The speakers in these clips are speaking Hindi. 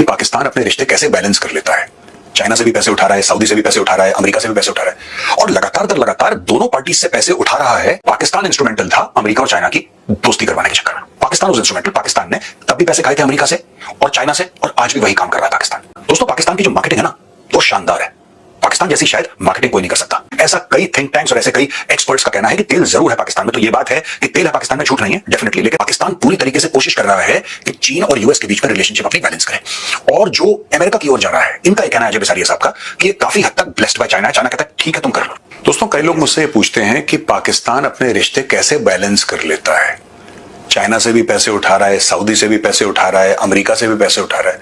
पाकिस्तान अपने रिश्ते कैसे बैलेंस कर लेता है। चाइना से भी पैसे उठा रहा है, सऊदी से भी पैसे उठा रहा है, अमेरिका से भी पैसे उठा रहा है और लगातार दर लगातार दोनों पार्टी से पैसे उठा रहा है। पाकिस्तान इंस्ट्रूमेंटल था अमेरिका और चाइना की दोस्ती करवाने के चक्कर में। पाकिस्तान उस इंस्ट्रूमेंटल, पाकिस्तान ने तब भी पैसे खाए थे अमेरिका से और चाइना से, और आज भी वही काम कर रहा है पाकिस्तान। दोस्तों, पाकिस्तान की जो मार्केटिंग है ना, वो शानदार है। पाकिस्तान जैसी शायद मार्केटिंग कोई नहीं कर सकता। ऐसा कई थिंक टैंक्स और ऐसे कई एक्सपर्ट्स का कहना है कि तेल जरूर है पाकिस्तान में। तो ये बात है कि तेल है पाकिस्तान में, झूठ नहीं है डेफिनेटली, लेकिन पाकिस्तान पूरी तरीके से कोशिश कर रहा है कि चीन और यूएस के बीच में रिलेशनशिप अपनी बैलेंस करे। और जो अमेरिका की ओर जा रहा है, इनका एक कहना है अजय बिसारिया साहब का कि ये काफी हद तक ब्लेस्ड बाय चाइना है। चाइना कहता है ठीक है तुम कर लो। दोस्तों, कई लोग मुझसे पूछते हैं कि पाकिस्तान अपने रिश्ते कैसे बैलेंस कर लेता है। चाइना से भी पैसे उठा रहा है, सऊदी से भी पैसे उठा रहा है, अमेरिका से भी पैसे उठा रहा है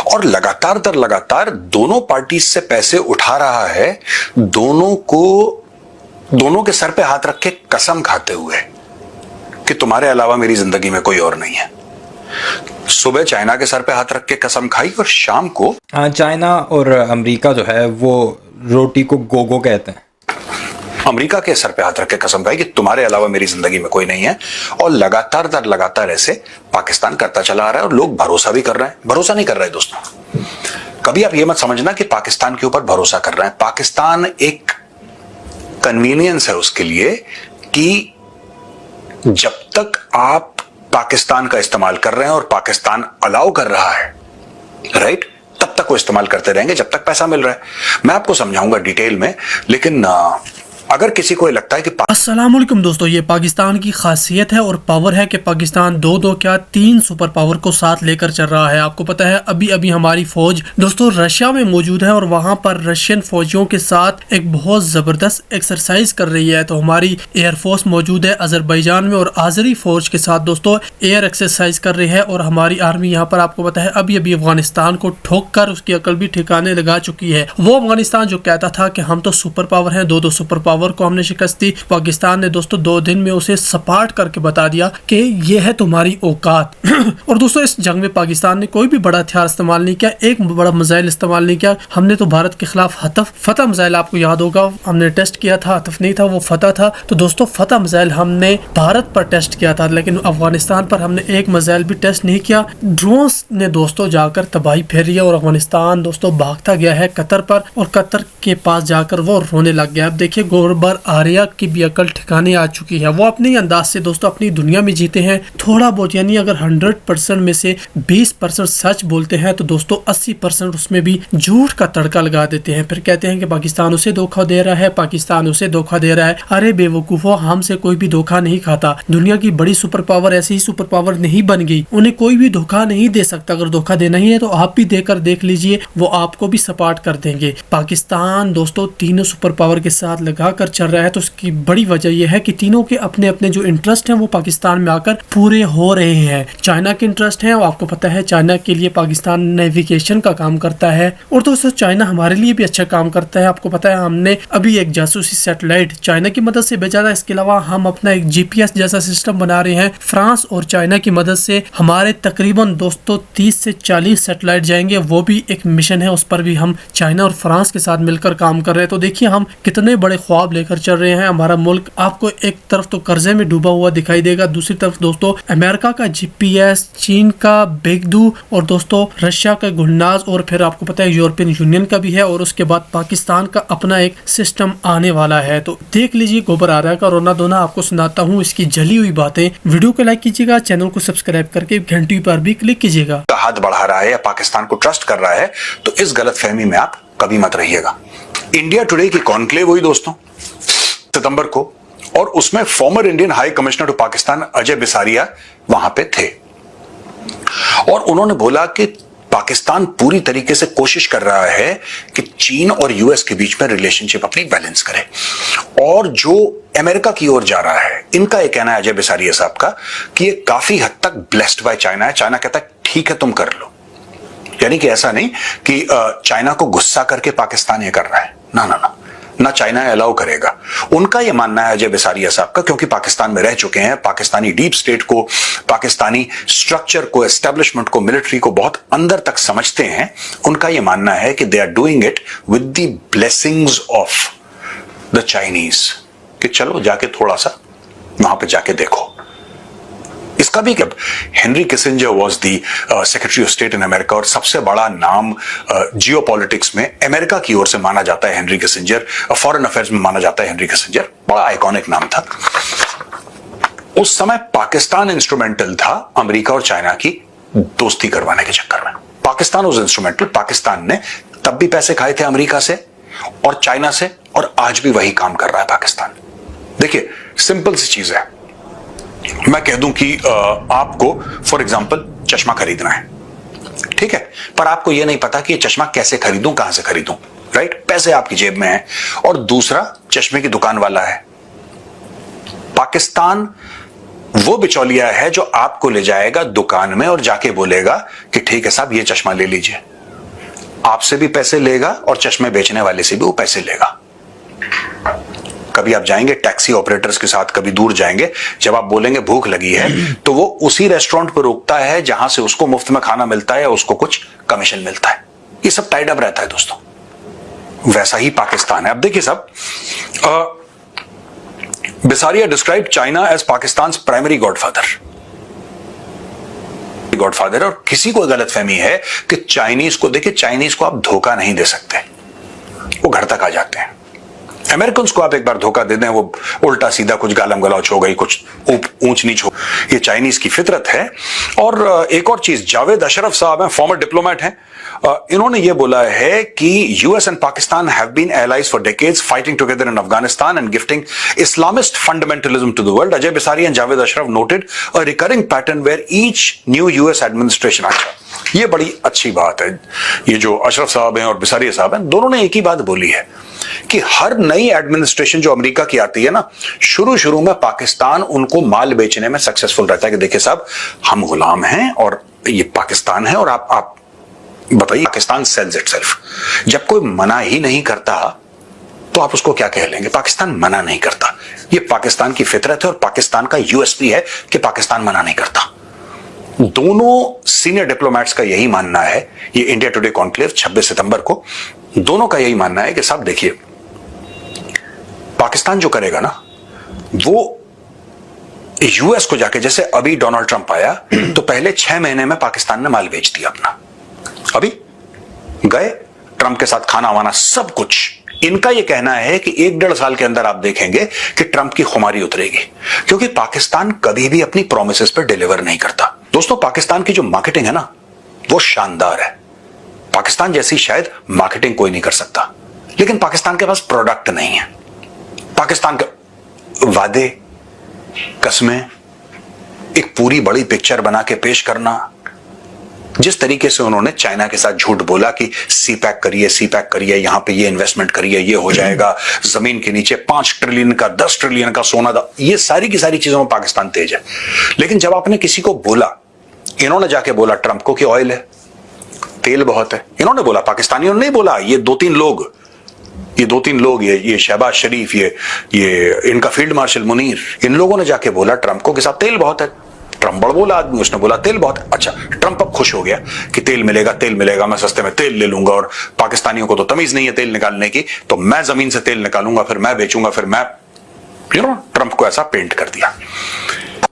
और लगातार दर लगातार दोनों पार्टी से पैसे उठा रहा है। दोनों के सर पे हाथ रख के कसम खाते हुए कि तुम्हारे अलावा मेरी जिंदगी में कोई और नहीं है। सुबह चाइना के सर पे हाथ रख के कसम खाई और शाम को चाइना और अमेरिका जो है वो रोटी को गोगो कहते हैं। अमेरिका के सर पे हाथ रख के कसम खाई कि तुम्हारे अलावा मेरी जिंदगी में कोई नहीं है और लगातार दर लगातार ऐसे पाकिस्तान करता चला आ रहा है और लोग भरोसा भी कर रहे हैं। भरोसा नहीं कर रहे दोस्तों, कभी आप ये मत समझना कि पाकिस्तान के ऊपर भरोसा कर रहे हैं। पाकिस्तान एक कन्वीनियंस है उसके लिए कि जब तक आप पाकिस्तान का इस्तेमाल कर रहे हैं और पाकिस्तान अलाउ कर रहा है, राइट, तब तक वो इस्तेमाल करते रहेंगे जब तक पैसा मिल रहा है। मैं आपको समझाऊंगा डिटेल में, लेकिन अगर किसी को लगता है कि अस्सलाम वालेकुम दोस्तों, ये पाकिस्तान की खासियत है और पावर है कि पाकिस्तान दो क्या 3 सुपर पावर को साथ लेकर चल रहा है। आपको पता है अभी अभी हमारी फौज दोस्तों रशिया में मौजूद है और वहां पर रशियन फौजियों के साथ एक बहुत जबरदस्त एक्सरसाइज कर रही है। तो हमारी एयरफोर्स मौजूद है अजरबैजान में और आजरी फौज के साथ दोस्तों एयर एक्सरसाइज कर रही है। और हमारी आर्मी यहाँ पर आपको पता है अभी अभी अफगानिस्तान को ठोक कर उसकी अकल भी ठिकाने लगा चुकी है। वो अफगानिस्तान जो कहता था कि हम तो सुपर पावर है, दो सुपर पावर को हमने शिकस्त दी, पाकिस्तान ने दोस्तों 2 दिन में उसे सपाट करके बता दिया कि ये है तुम्हारी औकात। और दोस्तों इस जंग में पाकिस्तान ने कोई भी बड़ा हथियार इस्तेमाल नहीं किया, एक बड़ा मिसाइल इस्तेमाल नहीं किया। हमने तो भारत के खिलाफ फतह मिसाइल, आपको याद होगा हमने टेस्ट किया था, हतफ नहीं था वो फतह था। तो दोस्तों फतह मिसाइल हमने भारत पर टेस्ट किया था, लेकिन अफगानिस्तान पर हमने एक मिसाइल भी टेस्ट नहीं किया। ड्रोन्स ने दोस्तों जाकर तबाही फेरी है और अफगानिस्तान दोस्तों भागता गया है कतर पर और कतर के पास जाकर वो रोने लग गया। अब देखिए गोरबार आर्या की भी अकल ठिकाने आ चुकी है। वो अपने अंदाज से दोस्तों अपनी दुनिया में जीते हैं थोड़ा बहुत, यानी अगर 100% में से 20% सच बोलते हैं तो दोस्तों 80% उसमें भी झूठ का तड़का लगा देते हैं। फिर कहते हैं कि पाकिस्तान उसे धोखा दे रहा है, पाकिस्तान उसे धोखा दे रहा है। अरे बेवकूफो, हमसे कोई भी धोखा नहीं खाता। दुनिया की बड़ी सुपर पावर ऐसी ही सुपर पावर नहीं बन गई, उन्हें कोई भी धोखा नहीं दे सकता। अगर धोखा देना ही है तो आप भी देकर देख लीजिए, वो आपको भी सपाट कर देंगे। पाकिस्तान दोस्तों तीनों सुपर पावर के साथ लगा कर चल रहा है, तो उसकी बड़ी वजह यह है कि तीनों के अपने अपने जो इंटरेस्ट हैं वो पाकिस्तान में आकर पूरे हो रहे हैं। चाइना के इंटरेस्ट हैं, आपको पता है चाइना के लिए पाकिस्तान नेविगेशन का काम करता है और दोस्तों चाइना हमारे लिए भी अच्छा काम करता है। आपको पता है हमने अभी एक जासूसी सैटेलाइट चाइना की मदद से भेजा था। इसके अलावा हम अपना एक GPS जैसा सिस्टम बना रहे हैं। फ्रांस और चाइना की मदद से हमारे तकरीबन दोस्तों 30 से 40 सैटेलाइट जाएंगे, वो भी एक मिशन है, उस पर भी हम चाइना और फ्रांस के साथ मिलकर काम कर रहे हैं। तो देखिए हम कितने बड़े ख्वाब लेकर चल रहे हैं। हमारा मुल्क आपको एक तरफ तो कर्जे में डूबा हुआ दिखाई देगा, दूसरी तरफ दोस्तों अमेरिका का GPS, चीन का बेगडू और दोस्तों रशिया का गुलनाज और फिर आपको पता है यूरोपियन यूनियन का भी है और उसके बाद पाकिस्तान का अपना एक सिस्टम आने वाला है। तो देख लीजिए गोबर आर्या का रोना धोना आपको सुनाता हूँ, इसकी जली हुई बातें। वीडियो को लाइक कीजिएगा, चैनल को सब्सक्राइब करके घंटी पर भी क्लिक कीजिएगा। हाथ बढ़ा रहा है या पाकिस्तान को ट्रस्ट कर रहा है, तो इस गलतफहमी में आप कभी मत रहिएगा। इंडिया टुडे की कॉन्क्लेव हुई दोस्तों सितंबर को और उसमें former Indian high commissioner to Pakistan Ajay Bisaria वहां पे थे और उन्होंने बोला कि पाकिस्तान पूरी तरीके से कोशिश कर रहा है कि चीन और यूएस के बीच में रिलेशनशिप अपनी बैलेंस करे। और जो अमेरिका की ओर जा रहा है, इनका एक कहना है अजय बिसारिया साहब का कि ये काफी हद तक ब्लेस्ड बाय चाइना है। चाइना कहता है ठीक है तुम कर लो, यानी कि ऐसा नहीं कि चाइना को गुस्सा करके पाकिस्तान ये कर रहा है, ना चाइना अलाउ करेगा। उनका यह मानना है अजय बिसारिया साहब का, क्योंकि पाकिस्तान में रह चुके हैं, पाकिस्तानी डीप स्टेट को, पाकिस्तानी स्ट्रक्चर को, एस्टेब्लिशमेंट को, मिलिट्री को बहुत अंदर तक समझते हैं। उनका यह मानना है कि they are doing it with the blessings of the Chinese, कि चलो जाके थोड़ा सा वहां पे जाके देखो। इसका भी अब Henry Kissinger was the secretary of state in America, और सबसे बड़ा नाम जियोपॉलिटिक्स में अमेरिका की ओर से माना जाता है हेनरी किसिंजर, फॉरेन अफेयर्स में माना जाता है हेनरी किसिंजर, बड़ा आइकॉनिक नाम था। उस समय पाकिस्तान इंस्ट्रूमेंटल था अमेरिका और चाइना की दोस्ती करवाने के चक्कर में। Pakistan was instrumental. पाकिस्तान ने तब भी पैसे खाए थे अमेरिका से और चाइना से, और आज भी वही काम कर रहा है पाकिस्तान। देखिए सिंपल सी चीज है, मैं कह दूं कि आपको फॉर एग्जांपल चश्मा खरीदना है, ठीक है, पर आपको यह नहीं पता कि ये चश्मा कैसे खरीदूं, कहां से खरीदूं, राइट? पैसे आपकी जेब में है और दूसरा चश्मे की दुकान वाला है। पाकिस्तान वो बिचौलिया है जो आपको ले जाएगा दुकान में और जाके बोलेगा कि ठीक है साहब ये चश्मा ले लीजिए। आपसे भी पैसे लेगा और चश्मे बेचने वाले से भी वो पैसे लेगा। कभी आप जाएंगे टैक्सी ऑपरेटर्स के साथ, कभी दूर जाएंगे, जब आप बोलेंगे भूख लगी है तो वो उसी रेस्टोरेंट पर रुकता है जहां से उसको मुफ्त में खाना मिलता है या उसको कुछ कमीशन मिलता है। ये सब टाइड अप रहता है दोस्तों। वैसा ही पाकिस्तान है। अब देखिए साहब, Bisaria describe China as Pakistan primary godfather, और किसी को गलतफहमी है कि चाइनीज को, देखिए चाइनीज को आप धोखा नहीं दे सकते, वो घर तक आ जाते हैं। अमेरिकन को आप एक बार धोखा दे दें, वो उल्टा सीधा कुछ गालम गलौच हो गई, कुछ ऊंच नीच हो, ये चाइनीज की फितरत है। और एक और चीज, जावेद अशरफ साहब हैं, फॉर्मर डिप्लोमेट हैं, इन्होंने ये बोला है कि US and Pakistan have been allies for decades, fighting together in Afghanistan and gifting Islamist fundamentalism to the world. Ajay Bisaria and Javed Ashraf noted a recurring pattern where each new US administration, अच्छा ये बड़ी अच्छी बात है। ये जो अशरफ साहब हैं और बिसारिया साहब हैं, दोनों ने एक ही बात बोली है कि हर नई एडमिनिस्ट्रेशन जो अमेरिका की आती है ना, शुरू में पाकिस्तान उनको माल बेचने में सक्सेसफुल रहता है कि देखिए साहब हम गुलाम हैं और ये पाकिस्तान है, और आप बताइए, पाकिस्तान सेल्स इटसेल्फ। जब कोई मना ही नहीं करता तो आप उसको क्या कह लेंगे? पाकिस्तान मना नहीं करता। ये पाकिस्तान की फितरत है और पाकिस्तान का यूएसपी है कि पाकिस्तान मना नहीं करता। दोनों सीनियर डिप्लोमेट्स का यही मानना है, ये इंडिया टुडे कॉन्क्लेव 26 सितंबर को, दोनों का यही मानना है कि साहब देखिए पाकिस्तान जो करेगा ना, वो यूएस को जाके, जैसे अभी डोनाल्ड ट्रंप आया तो पहले 6 महीने में पाकिस्तान ने माल बेच दिया अपना। अभी गए ट्रंप के साथ खाना वाना सब कुछ। इनका यह कहना है कि 1-1.5 साल के अंदर आप देखेंगे कि ट्रंप की खुमारी उतरेगी, क्योंकि पाकिस्तान कभी भी अपनी प्रोमिसेस पर डिलीवर नहीं करता। दोस्तों पाकिस्तान की जो मार्केटिंग है ना, वो शानदार है। पाकिस्तान जैसी शायद मार्केटिंग कोई नहीं कर सकता, लेकिन पाकिस्तान के पास प्रोडक्ट नहीं है। पाकिस्तान के वादे, कस्में, एक पूरी बड़ी पिक्चर बना के पेश करना, जिस तरीके से उन्होंने चाइना के साथ झूठ बोला कि सी पैक करिए, यहां पे ये इन्वेस्टमेंट करिए, ये हो जाएगा, जमीन के नीचे 5 ट्रिलियन का 10 ट्रिलियन का सोना, ये सारी की सारी चीजों में पाकिस्तान तेज है। लेकिन जब आपने किसी को बोला, इन्होंने जाके बोला ट्रंप को कि ऑयल है, तेल बहुत है, इन्होंने बोला, पाकिस्तानियों ने नहीं बोला, ये 2-3 लोग, ये शहबाज शरीफ, ये इनका फील्ड मार्शल मुनीर, इन लोगों ने जाके बोला ट्रंप को कि साहब तेल बहुत है। ट्रंप बड़ बोला आदमी, उसने बोला तेल बहुत है। अच्छा, ट्रंप अब खुश हो गया कि तेल मिलेगा, मैं सस्ते में तेल ले लूंगा, और पाकिस्तानियों को तो तमीज नहीं है तेल निकालने की, तो मैं जमीन से तेल निकालूंगा, फिर मैं बेचूंगा, फिर मैं ट्रंप को ऐसा पेंट कर दिया।